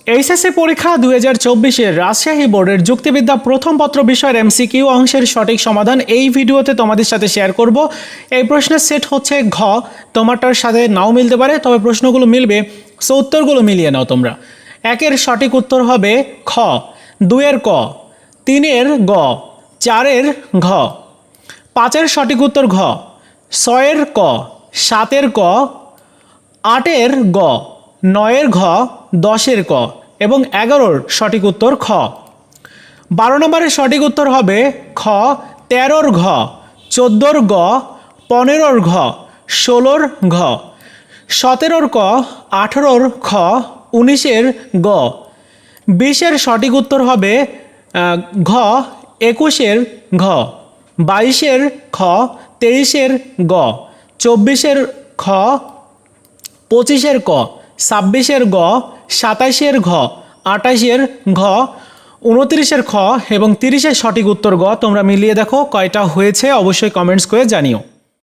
HSC পরীক্ষা 2024-এর রাজশাহী বোর্ডের যুক্তিবিদ্যা প্রথম পত্র বিষয়ের এমসিকিউ অংশের সঠিক সমাধান এই ভিডিওতে তোমাদের সাথে শেয়ার করব। এই প্রশ্নের সেট হচ্ছে ঘ, তোমারটার সাথে নাও মিলতে পারে, তবে প্রশ্নগুলো মিলবে, সো উত্তরগুলো মিলিয়ে নাও তোমরা। একের সঠিক উত্তর হবে খ, দুইয়ের ক, তিনের গ, চারের ঘ। পাঁচের সঠিক উত্তর ঘ, ছয়ের ক, সাতের ক, আটের গ, নয়ের ঘ, দশের ক এবং 11-র সঠিক উত্তর খ। 12 নম্বরের সঠিক উত্তর হবে খ, 13-র ঘ, 14-র গ, 15-র ঘ, 16-র ঘ, 17-র ক, 18-র খ, 19-এর গ। 20-এর সঠিক উত্তর হবে ঘ, 21-এর ঘ, 22-এর খ, 23-এর গ, 24-এর খ, 25-এর ক, 26-এর গ, 27-এর ঘ, 28-এর ঘ, 29-এর খ এবং 30-এর সঠিক উত্তর গ। তোমরা মিলিয়ে দেখো কয়টা হয়েছে, অবশ্যই কমেন্টস করে জানিও।